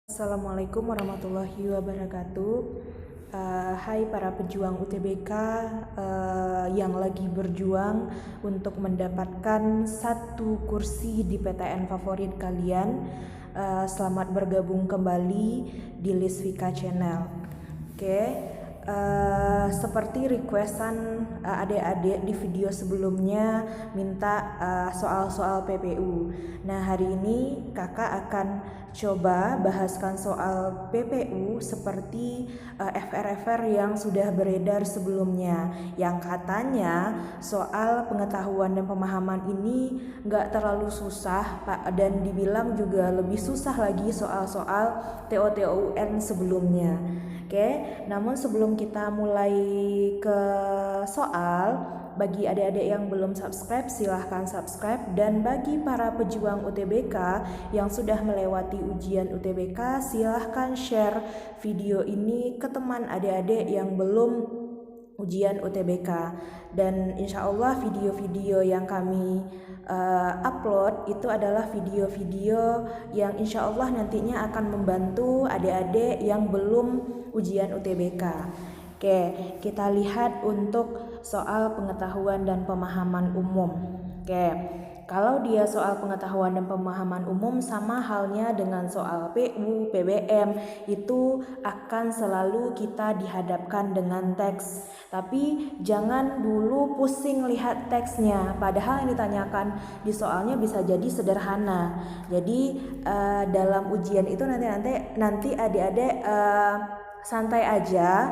Assalamualaikum warahmatullahi wabarakatuh. Hai para pejuang UTBK yang lagi berjuang untuk mendapatkan satu kursi di PTN favorit kalian. Selamat bergabung kembali di Lisvika Channel. Oke. Seperti requestan adik-adik di video sebelumnya minta soal-soal PPU. Nah, hari ini kakak akan coba bahaskan soal PPU seperti FR-FR yang sudah beredar sebelumnya, yang katanya soal pengetahuan dan pemahaman ini gak terlalu susah Pak, dan dibilang juga lebih susah lagi soal-soal TOTOUN sebelumnya. Oke, namun sebelum kita mulai ke soal, bagi adik-adik yang belum subscribe silahkan subscribe, dan bagi para pejuang UTBK yang sudah melewati ujian UTBK silahkan share video ini ke teman adik-adik yang belum ujian UTBK. Dan insya Allah video-video yang kami upload itu adalah video-video yang insya Allah nantinya akan membantu adik-adik yang belum ujian UTBK. Oke, kita lihat untuk soal pengetahuan dan pemahaman umum. Oke, kalau dia soal pengetahuan dan pemahaman umum sama halnya dengan soal PU, PBM, itu akan selalu kita dihadapkan dengan teks. Tapi jangan dulu pusing lihat teksnya, padahal yang ditanyakan di soalnya bisa jadi sederhana. Jadi dalam ujian itu nanti adik-adik santai aja,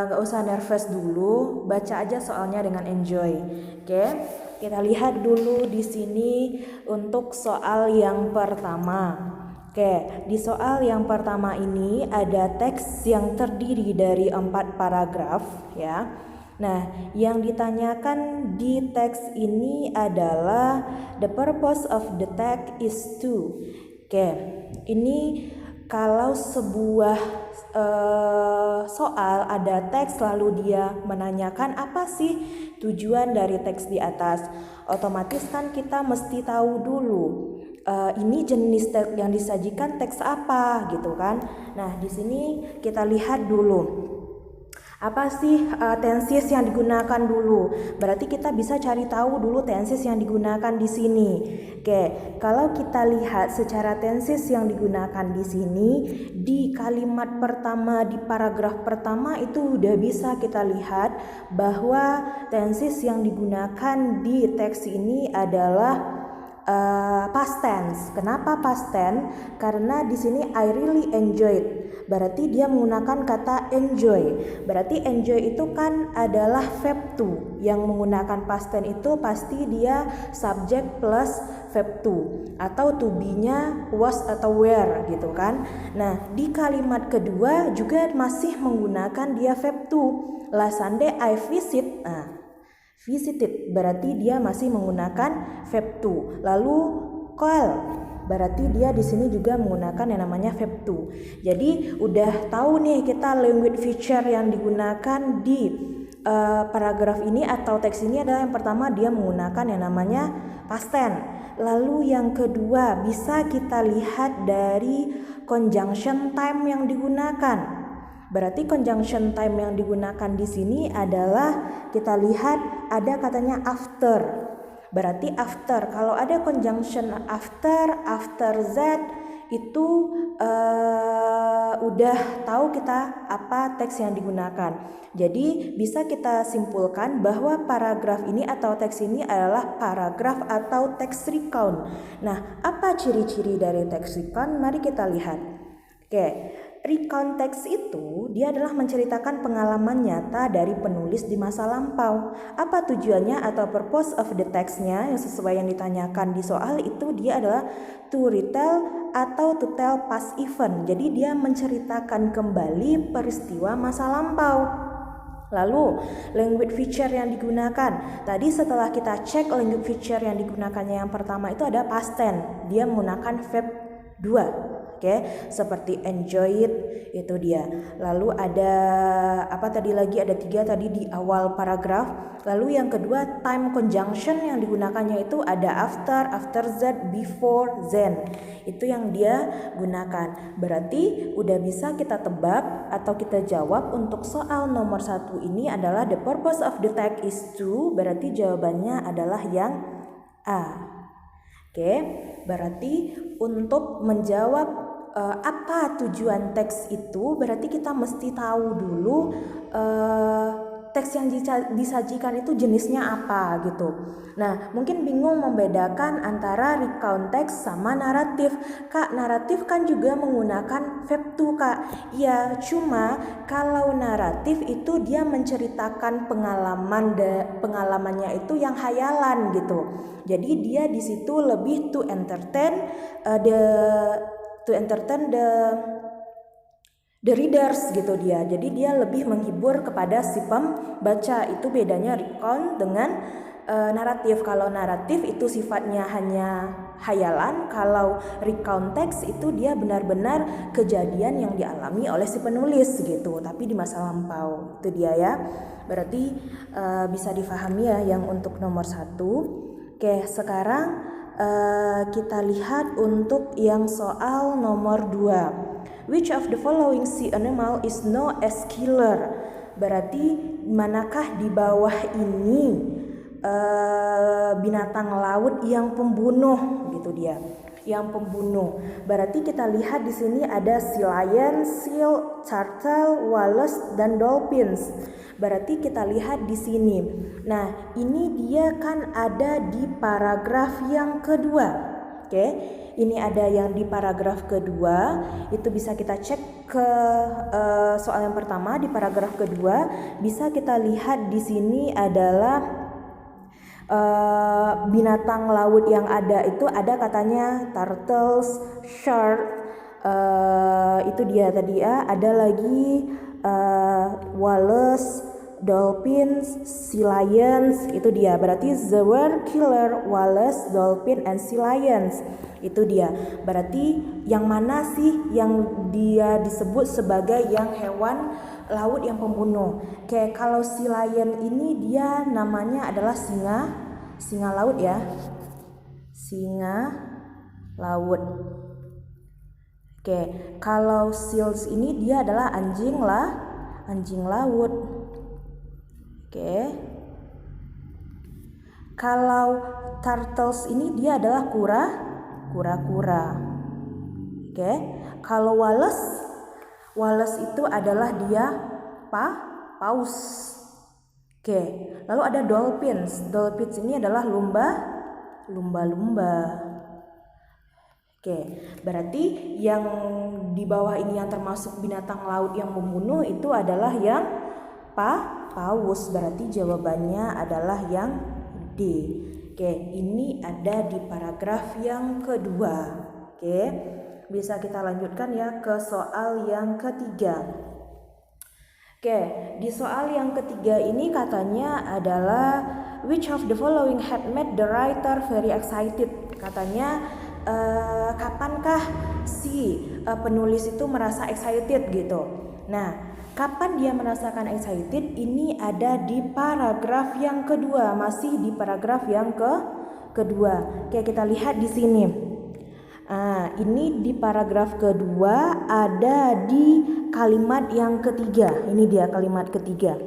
gak usah nervous dulu, baca aja soalnya dengan enjoy. Oke, kita lihat dulu di sini untuk soal yang pertama. Oke, di soal yang pertama ini ada teks yang terdiri dari 4 paragraf ya. Nah, yang ditanyakan di teks ini adalah the purpose of the text is to. Oke, ini kalau sebuah soal ada teks lalu dia menanyakan apa sih tujuan dari teks di atas, otomatis kan kita mesti tahu dulu ini jenis teks yang disajikan teks apa gitu kan. Nah, di sini kita lihat dulu apa sih tenses yang digunakan dulu. Berarti kita bisa cari tahu dulu tenses yang digunakan di sini. Oke, kalau kita lihat secara tenses yang digunakan di sini, di kalimat pertama di paragraf pertama itu udah bisa kita lihat bahwa tenses yang digunakan di teks ini adalah past tense. Kenapa past tense? Karena di sini I really enjoyed. Berarti dia menggunakan kata enjoy. Berarti enjoy itu kan adalah verb to. Yang menggunakan past tense itu pasti dia subject plus verb to, atau to be-nya was atau were gitu kan. Nah, di kalimat kedua juga masih menggunakan dia verb to. Last Sunday I visit. Visited berarti dia masih menggunakan verb to. Lalu call berarti dia di sini juga menggunakan yang namanya verb to. Jadi udah tahu nih kita language feature yang digunakan di paragraf ini atau teks ini adalah yang pertama dia menggunakan yang namanya past tense. Lalu yang kedua bisa kita lihat dari conjunction time yang digunakan. Berarti conjunction time yang digunakan di sini adalah kita lihat ada katanya after. Berarti after. Kalau ada conjunction after that itu udah tahu kita apa teks yang digunakan. Jadi bisa kita simpulkan bahwa paragraf ini atau teks ini adalah paragraf atau teks recount. Nah, apa ciri-ciri dari teks recount? Mari kita lihat. Oke. Recount teks itu dia adalah menceritakan pengalaman nyata dari penulis di masa lampau. Apa tujuannya atau purpose of the text-nya yang sesuai yang ditanyakan di soal itu dia adalah to retell atau to tell past event. Jadi dia menceritakan kembali peristiwa masa lampau. Lalu language feature yang digunakan. Tadi setelah kita cek language feature yang digunakannya yang pertama itu ada past tense. Dia menggunakan verb 2. Oke, seperti enjoy it, itu dia. Lalu ada apa tadi lagi, ada 3 tadi di awal paragraf. Lalu yang kedua, time conjunction yang digunakannya itu ada after that, before, then. Itu yang dia gunakan. Berarti udah bisa kita tebak atau kita jawab untuk soal nomor 1 ini adalah the purpose of the text is to, berarti jawabannya adalah yang A. Oke, berarti untuk menjawab apa tujuan teks itu, berarti kita mesti tahu dulu teks yang disajikan itu jenisnya apa gitu. Nah, mungkin bingung membedakan antara recount teks sama naratif. Kak, naratif kan juga menggunakan verb to, Kak. Iya, cuma kalau naratif itu dia menceritakan pengalamannya itu yang hayalan gitu. Jadi dia di situ lebih to entertain the readers gitu dia. Jadi dia lebih menghibur kepada si pembaca. Itu bedanya recount dengan naratif. Kalau naratif itu sifatnya hanya hayalan, kalau recount text itu dia benar-benar kejadian yang dialami oleh si penulis gitu, tapi di masa lampau. Itu dia ya. Berarti bisa difahami ya yang untuk nomor 1. Oke, sekarang kita lihat untuk yang soal nomor 2. Which of the following sea animal is known as killer? Berarti manakah di bawah ini binatang laut yang pembunuh gitu dia. Yang pembunuh. Berarti kita lihat di sini ada sea lion, seal, turtle, walrus dan dolphins. Berarti kita lihat di sini. Nah, ini dia kan ada di paragraf yang kedua. Oke, ini ada yang di paragraf kedua. Itu bisa kita cek ke soal yang pertama di paragraf kedua. Bisa kita lihat di sini adalah binatang laut yang ada itu ada katanya turtles, shark, itu dia tadi ya. Ada lagi walrus, dolphins, sea lions, itu dia. Berarti the word killer, walrus, dolphin, and sea lions. Itu dia. Berarti yang mana sih yang dia disebut sebagai yang hewan laut yang pembunuh? Oke, kalau sea lion ini dia namanya adalah singa laut ya. Singa laut. Oke, kalau seals ini dia adalah anjing laut. Oke. Kalau turtles ini dia adalah kura-kura. Oke. Kalau walrus itu adalah dia paus. Oke. Lalu ada dolphins. Dolphins ini adalah lumba-lumba. Oke, berarti yang di bawah ini yang termasuk binatang laut yang membunuh itu adalah yang paus. Berarti jawabannya adalah yang D. Oke, ini ada di paragraf yang kedua. Oke, bisa kita lanjutkan ya ke soal yang ketiga. Oke, di soal yang ketiga ini katanya adalah which of the following had made the writer very excited? Katanya kapankah si penulis itu merasa excited gitu. Nah, kapan dia merasakan excited? Ini ada di paragraf yang kedua, masih di paragraf yang kedua. Oke, kita lihat di sini. Ini di paragraf kedua ada di kalimat yang ketiga. Ini dia kalimat ketiga.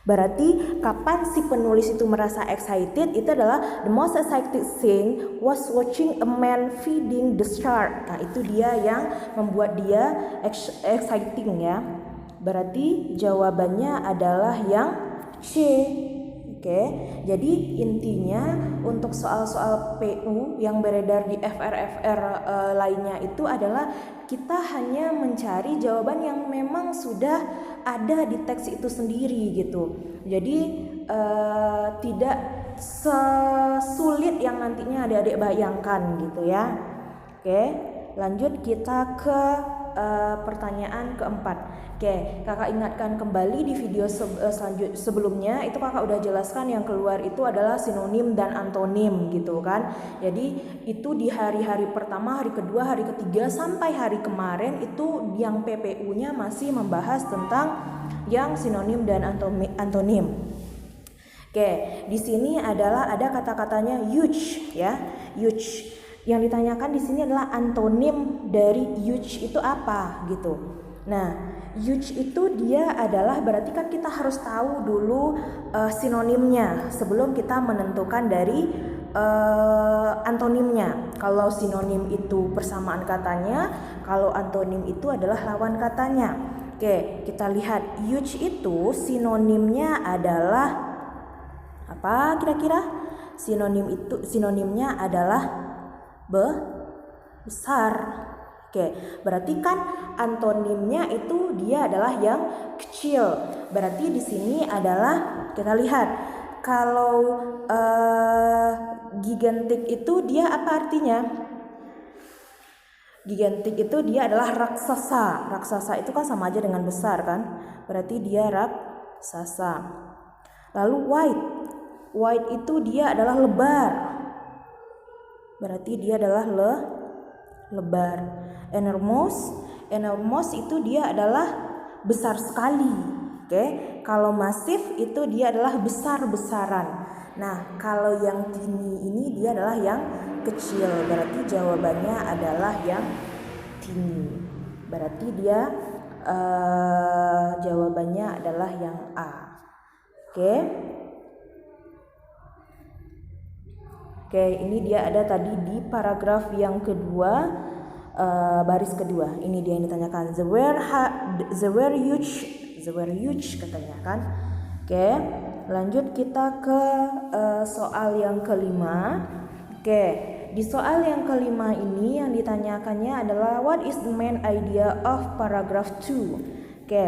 Berarti kapan si penulis itu merasa excited? Itu adalah the most excited thing was watching a man feeding the shark. Nah, itu dia yang membuat dia exciting ya. Berarti jawabannya adalah yang C. Oke, jadi intinya untuk soal-soal PU yang beredar di FR lainnya itu adalah kita hanya mencari jawaban yang memang sudah ada di teks itu sendiri gitu. Jadi tidak sesulit yang nantinya adik-adik bayangkan gitu ya. Oke, lanjut kita ke pertanyaan keempat. Oke, kakak ingatkan kembali di video sebelumnya itu kakak udah jelaskan yang keluar itu adalah sinonim dan antonim gitu kan. Jadi itu di hari-hari pertama, hari kedua, hari ketiga sampai hari kemarin itu yang PPU-nya masih membahas tentang yang sinonim dan antonim. Oke, di sini adalah ada kata-katanya huge ya, huge. Yang ditanyakan di sini adalah antonim dari huge itu apa gitu. Nah, huge itu dia adalah berarti kan kita harus tahu dulu sinonimnya sebelum kita menentukan dari antonimnya. Kalau sinonim itu persamaan katanya, kalau antonim itu adalah lawan katanya. Oke, kita lihat huge itu sinonimnya adalah apa kira-kira? Sinonimnya adalah besar. Oke, berarti kan antonimnya itu dia adalah yang kecil. Berarti di sini adalah kita lihat kalau gigantic itu dia apa artinya? Gigantic itu dia adalah raksasa. Raksasa itu kan sama aja dengan besar kan? Berarti dia raksasa. Lalu white itu dia adalah lebar. Berarti dia adalah lebar. Enormous itu dia adalah besar sekali. Oke, kalau masif itu dia adalah besar-besaran. Nah, kalau yang tiny ini dia adalah yang kecil. Berarti jawabannya adalah yang tiny. Berarti dia jawabannya adalah yang A. Oke. Oke, ini dia ada tadi di paragraf yang kedua, baris kedua. Ini dia yang ditanyakan. The were huge katanya kan. Oke, lanjut kita ke soal yang kelima. Oke, di soal yang kelima ini yang ditanyakannya adalah what is the main idea of paragraph 2? Oke,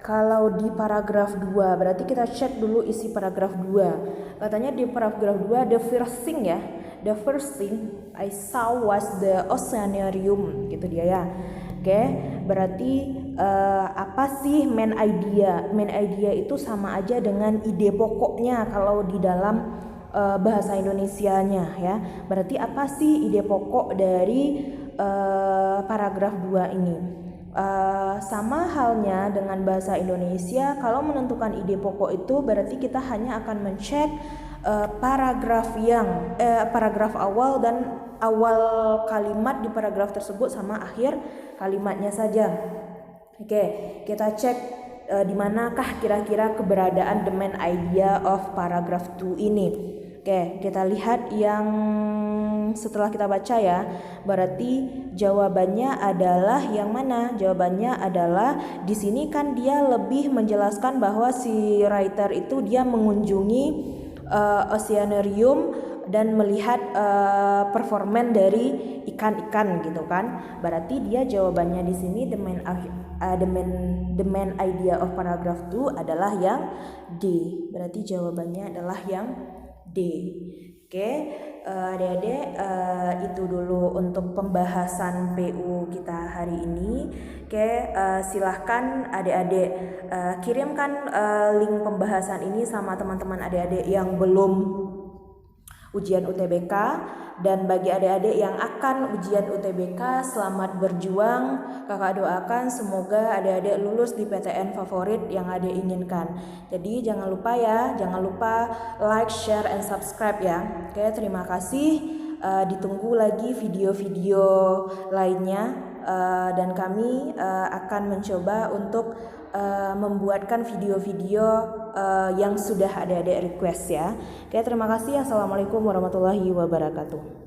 kalau di paragraf 2 berarti kita cek dulu isi paragraf 2. Katanya di paragraf 2 the first thing I saw was the oceanarium gitu dia ya. Oke, berarti apa sih main idea? Main idea itu sama aja dengan ide pokoknya kalau di dalam bahasa Indonesianya ya. Berarti apa sih ide pokok dari paragraf 2 ini? Sama halnya dengan bahasa Indonesia, kalau menentukan ide pokok itu berarti kita hanya akan mencek paragraf awal dan awal kalimat di paragraf tersebut sama akhir kalimatnya saja. Oke, kita cek di manakah kira-kira keberadaan the main idea of paragraph 2 ini. Oke, kita lihat yang setelah kita baca ya. Berarti jawabannya adalah yang mana? Jawabannya adalah di sini kan dia lebih menjelaskan bahwa si writer itu dia mengunjungi oceanarium dan melihat performan dari ikan-ikan gitu kan. Berarti dia jawabannya di sini the main idea of paragraph 2 adalah yang D. Berarti jawabannya adalah yang D. Oke, adik-adik itu dulu untuk pembahasan PU kita hari ini. Oke, silahkan adik-adik kirimkan link pembahasan ini sama teman-teman adik-adik yang belum ujian UTBK, dan bagi adik-adik yang akan ujian UTBK selamat berjuang. Kakak doakan semoga adik-adik lulus di PTN favorit yang adik inginkan. Jadi jangan lupa ya, jangan lupa like, share, and subscribe ya. Oke, terima kasih. Ditunggu lagi video-video lainnya, dan kami akan mencoba untuk membuatkan video-video yang sudah adik-adik request ya. Oke, terima kasih. Assalamualaikum warahmatullahi wabarakatuh.